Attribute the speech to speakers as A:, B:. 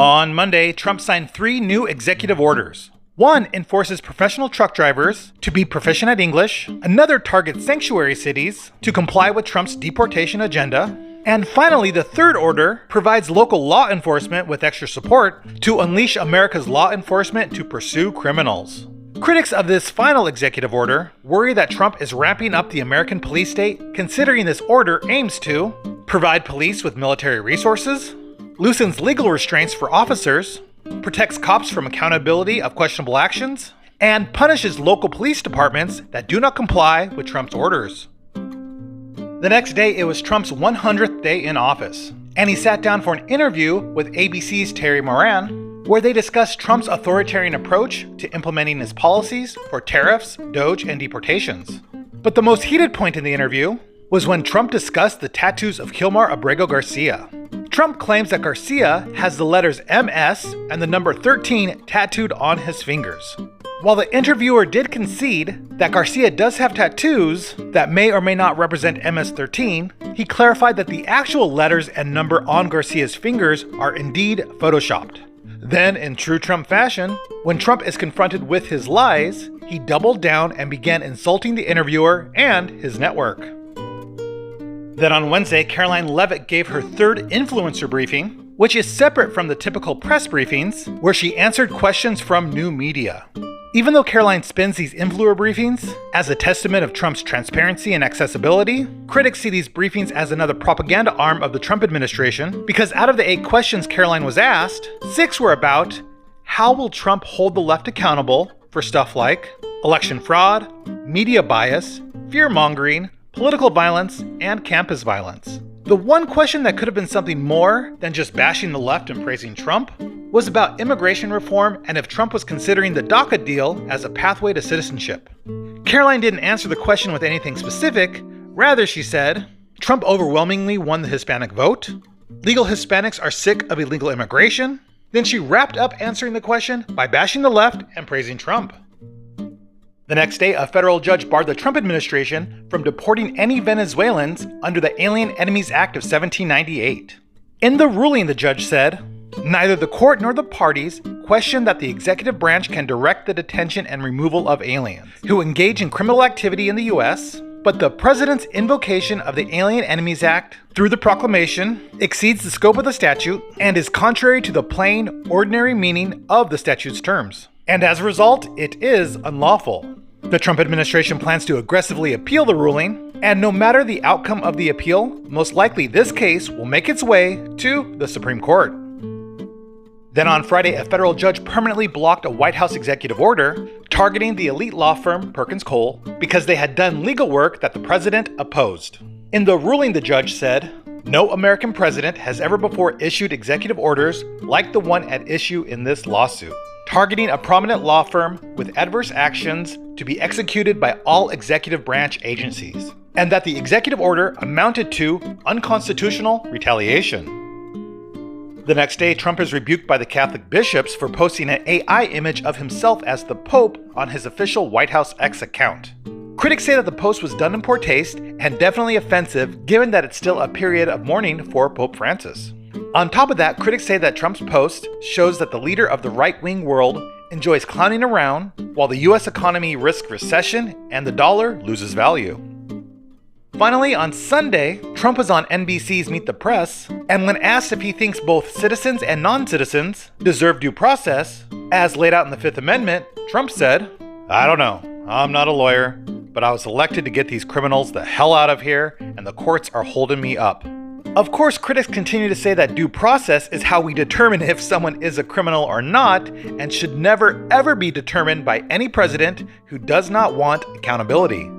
A: On Monday, Trump signed 3 new executive orders. One enforces professional truck drivers to be proficient at English, another targets sanctuary cities to comply with Trump's deportation agenda, and finally, the third order provides local law enforcement with extra support to unleash America's law enforcement to pursue criminals. Critics of this final executive order worry that Trump is ramping up the American police state, considering this order aims to provide police with military resources, loosens legal restraints for officers, protects cops from accountability of questionable actions, and punishes local police departments that do not comply with Trump's orders. The next day, it was Trump's 100th day in office, and he sat down for an interview with ABC's Terry Moran, where they discussed Trump's authoritarian approach to implementing his policies for tariffs, DOGE, and deportations. But the most heated point in the interview was when Trump discussed the tattoos of Kilmar Abrego Garcia. Trump claims that Garcia has the letters MS and the number 13 tattooed on his fingers. While the interviewer did concede that Garcia does have tattoos that may or may not represent MS-13, he clarified that the actual letters and number on Garcia's fingers are indeed photoshopped. Then, in true Trump fashion, when Trump is confronted with his lies, he doubled down and began insulting the interviewer and his network. Then on Wednesday, Karoline Leavitt gave her 3rd influencer briefing, which is separate from the typical press briefings, where she answered questions from new media. Even though Karoline spins these influencer briefings as a testament of Trump's transparency and accessibility, critics see these briefings as another propaganda arm of the Trump administration, because out of the 8 questions Karoline was asked, 6 were about how will Trump hold the left accountable for stuff like election fraud, media bias, fear-mongering, political violence, and campus violence. The one question that could have been something more than just bashing the left and praising Trump was about immigration reform and if Trump was considering the DACA deal as a pathway to citizenship. Karoline didn't answer the question with anything specific. Rather, she said, Trump overwhelmingly won the Hispanic vote. Legal Hispanics are sick of illegal immigration. Then she wrapped up answering the question by bashing the left and praising Trump. The next day, a federal judge barred the Trump administration from deporting any Venezuelans under the Alien Enemies Act of 1798. In the ruling, the judge said, neither the court nor the parties question that the executive branch can direct the detention and removal of aliens who engage in criminal activity in the U.S., but the president's invocation of the Alien Enemies Act through the proclamation exceeds the scope of the statute and is contrary to the plain, ordinary meaning of the statute's terms. And as a result, it is unlawful. The Trump administration plans to aggressively appeal the ruling, and no matter the outcome of the appeal, most likely this case will make its way to the Supreme Court. Then on Friday, a federal judge permanently blocked a White House executive order targeting the elite law firm Perkins Coie because they had done legal work that the president opposed. In the ruling, the judge said, no American president has ever before issued executive orders like the one at issue in this lawsuit, targeting a prominent law firm with adverse actions to be executed by all executive branch agencies, and that the executive order amounted to unconstitutional retaliation. The next day, Trump is rebuked by the Catholic bishops for posting an AI image of himself as the Pope on his official White House X account. Critics say that the post was done in poor taste and definitely offensive, given that it's still a period of mourning for Pope Francis. On top of that, critics say that Trump's post shows that the leader of the right-wing world enjoys clowning around while the US economy risks recession and the dollar loses value. Finally, on Sunday, Trump was on NBC's Meet the Press, and when asked if he thinks both citizens and non-citizens deserve due process, as laid out in the Fifth Amendment, Trump said, I don't know, I'm not a lawyer, but I was elected to get these criminals the hell out of here, and the courts are holding me up. Of course, critics continue to say that due process is how we determine if someone is a criminal or not, and should never ever be determined by any president who does not want accountability.